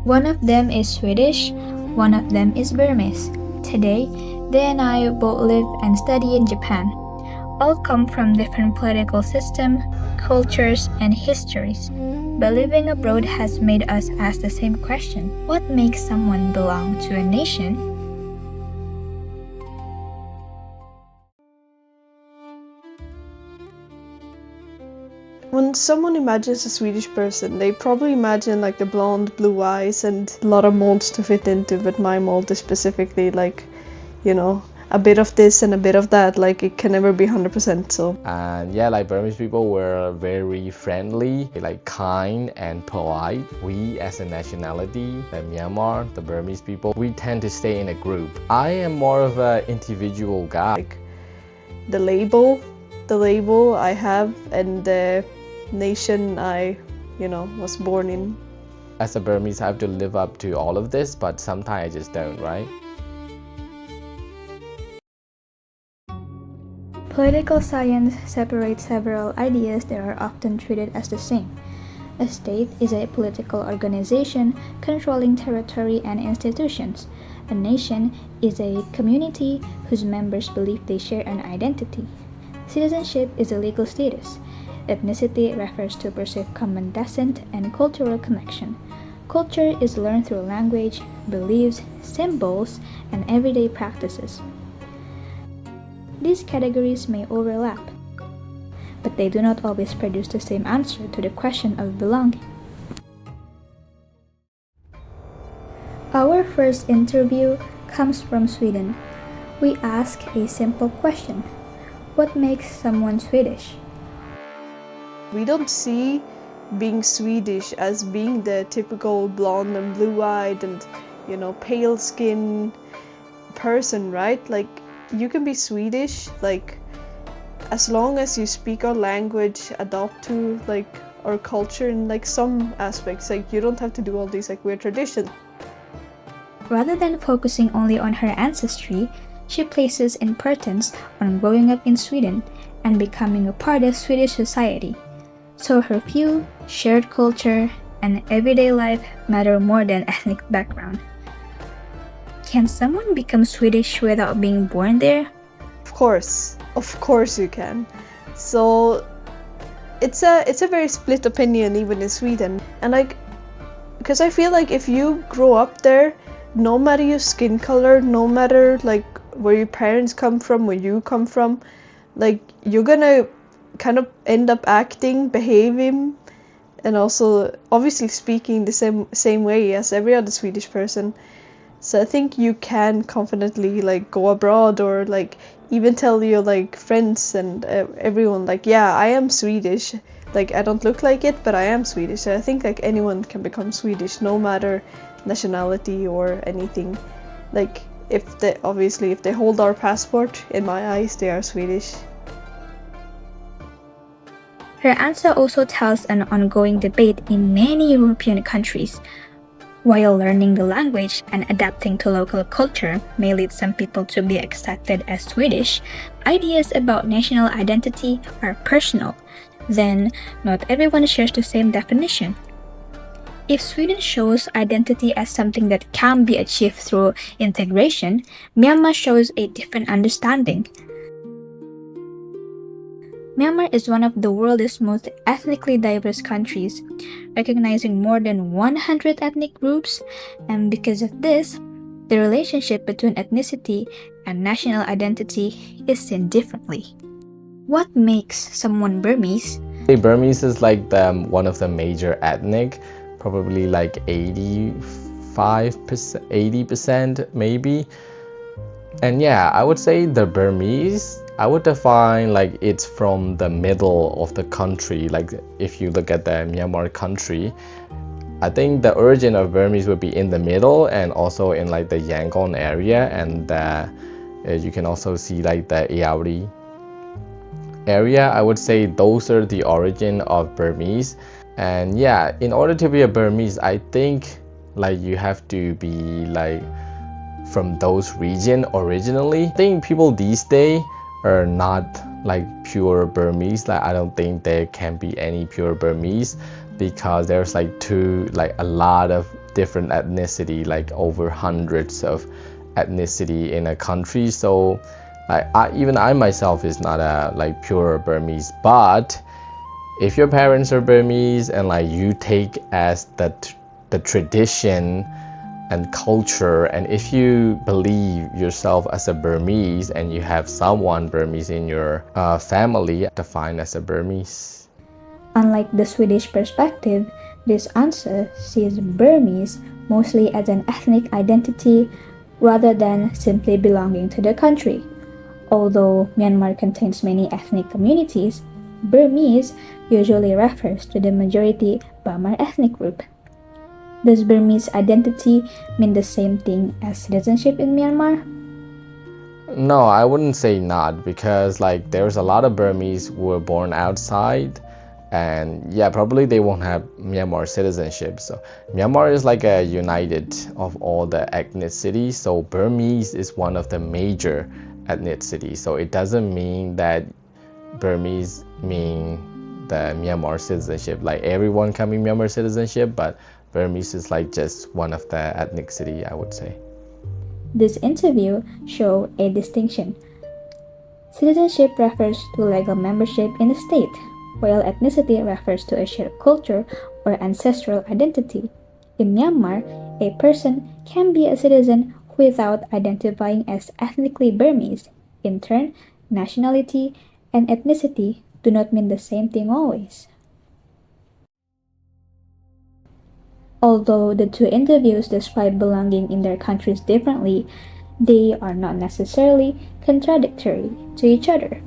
One of them is Swedish, one of them is Burmese. Today, they and I both live and study in Japan. All come from different political systems, cultures, and histories. But living abroad has made us ask the same question: what makes someone belong to a nation? When someone imagines a Swedish person, they probably imagine like the blonde, blue eyes and a lot of molds to fit into, but my mold is specifically like, a bit of this and a bit of that, like it can never be 100%, so. And yeah, like Burmese people were very friendly, like kind and polite. We as a nationality, the Myanmar, the Burmese people, we tend to stay in a group. I am more of an individual guy. Like the label I have and the nation I, was born in. As a Burmese, I have to live up to all of this, but sometimes I just don't, right? Political science separates several ideas that are often treated as the same. A state is a political organization controlling territory and institutions. A nation is a community whose members believe they share an identity. Citizenship is a legal status. Ethnicity refers to perceived common descent and cultural connection. Culture is learned through language, beliefs, symbols, and everyday practices. These categories may overlap, but they do not always produce the same answer to the question of belonging. Our first interview comes from Sweden. We ask a simple question: what makes someone Swedish? We don't see being Swedish as being the typical blonde and blue-eyed and, pale skin person, right? Like, you can be Swedish, like, as long as you speak our language, adopt to, like, our culture in, like, some aspects. Like, you don't have to do all these, like, weird traditions. Rather than focusing only on her ancestry, she places importance on growing up in Sweden and becoming a part of Swedish society. So her view, shared culture, and everyday life matter more than ethnic background. Can someone become Swedish without being born there? Of course you can. So it's a very split opinion even in Sweden. And like, because I feel like if you grow up there, no matter your skin color, no matter like where your parents come from, where you come from, like you're gonna kind of end up acting, behaving, and also obviously speaking the same way as every other Swedish person. So I think you can confidently like go abroad or like even tell your like friends and everyone like, yeah, I am Swedish. Like I don't look like it, but I am Swedish. So I think like anyone can become Swedish, no matter nationality or anything. Like if they hold our passport, in my eyes they are Swedish. Her answer also tells an ongoing debate in many European countries. While learning the language and adapting to local culture may lead some people to be accepted as Swedish, ideas about national identity are personal. Then, not everyone shares the same definition. If Sweden shows identity as something that can be achieved through integration, Myanmar shows a different understanding. Myanmar is one of the world's most ethnically diverse countries, recognizing more than 100 ethnic groups, and because of this, the relationship between ethnicity and national identity is seen differently. What makes someone Burmese? Burmese is like one of the major ethnic, probably like 85%, 80% maybe. And yeah, I would say the Burmese, I would define like it's from the middle of the country. Like if you look at the Myanmar country, I think the origin of Burmese would be in the middle and also in like the Yangon area, and you can also see like the Iawari area. I would say those are the origin of Burmese. And yeah, in order to be a Burmese, I think like you have to be like from those region originally. I think people these days are not like pure Burmese. Like I don't think there can be any pure Burmese because there's like a lot of different ethnicity, like over hundreds of ethnicity in a country. So even I myself is not a like pure Burmese, but if your parents are Burmese and like you take as the tradition and culture, and if you believe yourself as a Burmese and you have someone Burmese in your family, defined as a Burmese. Unlike the Swedish perspective, this answer sees Burmese mostly as an ethnic identity rather than simply belonging to the country. Although Myanmar contains many ethnic communities, Burmese usually refers to the majority Bamar ethnic group. Does Burmese identity mean the same thing as citizenship in Myanmar? No, I wouldn't say not, because like there's a lot of Burmese who were born outside, and yeah, probably they won't have Myanmar citizenship. So Myanmar is like a united of all the ethnicities, so Burmese is one of the major ethnicities. So it doesn't mean that Burmese mean the Myanmar citizenship, like everyone coming Myanmar citizenship, but Burmese is like just one of the ethnicity, I would say. This interview shows a distinction. Citizenship refers to legal membership in the state, while ethnicity refers to a shared culture or ancestral identity. In Myanmar, a person can be a citizen without identifying as ethnically Burmese. In turn, nationality and ethnicity do not mean the same thing always. Although the two interviews describe belonging in their countries differently, they are not necessarily contradictory to each other.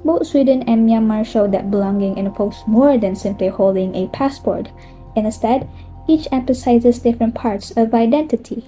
Both Sweden and Myanmar show that belonging involves more than simply holding a passport. Instead, each emphasizes different parts of identity.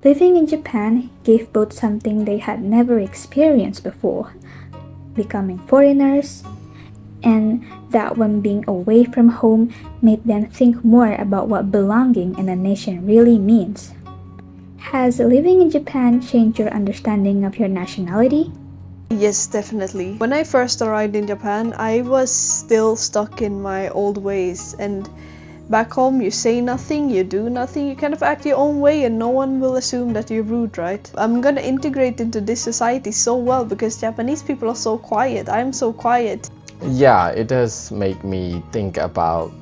Living in Japan gave both something they had never experienced before, becoming foreigners, and that when being away from home made them think more about what belonging in a nation really means. Has living in Japan changed your understanding of your nationality? Yes, definitely. When I first arrived in Japan, I was still stuck in my old ways, and back home you say nothing, you do nothing, you kind of act your own way and no one will assume that you're rude, right? I'm gonna integrate into this society so well because Japanese people are so quiet. I'm so quiet. Yeah, it does make me think about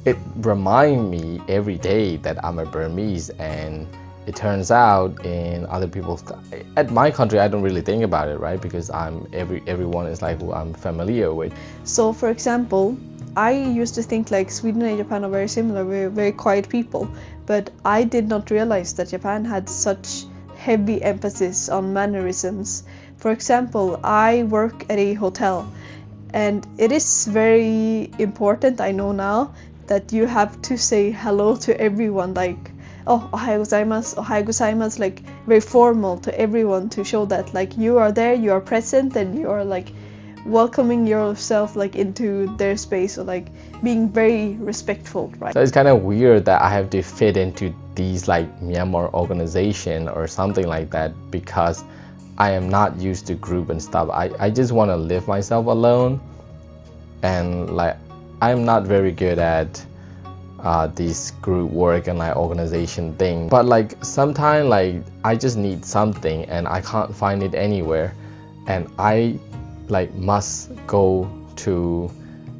it, remind me every day that I'm a Burmese, and it turns out in other people's, at my country I don't really think about it, right? Because everyone is like who I'm familiar with. So for example, I used to think like Sweden and Japan are very similar, we're very quiet people, but I did not realize that Japan had such heavy emphasis on mannerisms. For example, I work at a hotel, and it is very important, I know now, that you have to say hello to everyone, like, oh, ohayou gozaimasu, like very formal to everyone to show that like you are there, you are present, and you are like welcoming yourself like into their space, or like being very respectful, right? So it's kind of weird that I have to fit into these like Myanmar organization or something like that, because I am not used to group and stuff. I just want to live myself alone, and like I'm not very good at this group work and like organization thing. But like sometimes like I just need something and I can't find it anywhere, and I like must go to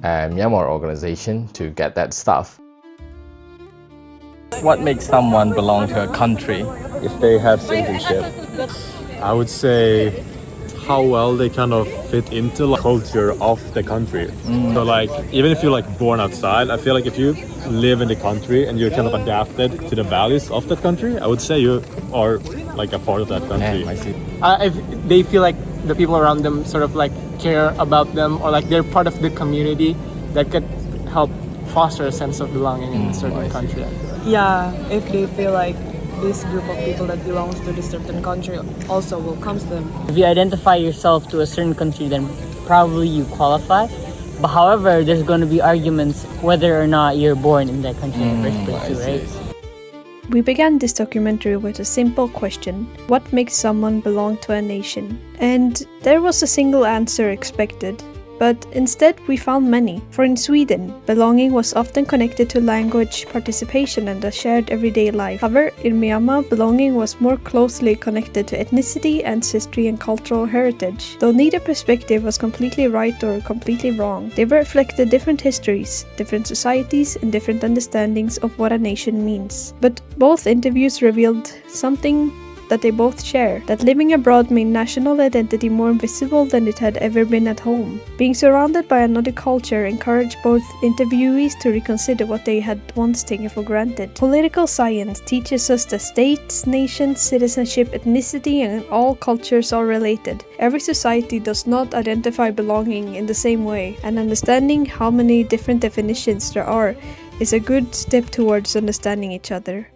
a Myanmar organization to get that stuff. What makes someone belong to a country? If they have citizenship, I would say how well they kind of fit into the culture of the country. So like even if you're like born outside, I feel like if you live in the country and you're kind of adapted to the values of that country, I would say you are like a part of that country. I see. If they feel like the people around them sort of like care about them, or like they're part of the community, that could help foster a sense of belonging in a certain country. Yeah, if they feel like this group of people that belongs to this certain country also welcomes them. If you identify yourself to a certain country, then probably you qualify. But however, there's going to be arguments whether or not you're born in that country in the first place too, right? We began this documentary with a simple question: what makes someone belong to a nation? And there was a single answer expected, but instead we found many. For in Sweden, belonging was often connected to language, participation, and a shared everyday life. However, in Myanmar, belonging was more closely connected to ethnicity, ancestry, and cultural heritage. Though neither perspective was completely right or completely wrong, they reflected different histories, different societies, and different understandings of what a nation means. But both interviews revealed something that they both share, that living abroad made national identity more visible than it had ever been at home. Being surrounded by another culture encouraged both interviewees to reconsider what they had once taken for granted. Political science teaches us that states, nations, citizenship, ethnicity, and all cultures are related. Every society does not identify belonging in the same way, and understanding how many different definitions there are is a good step towards understanding each other.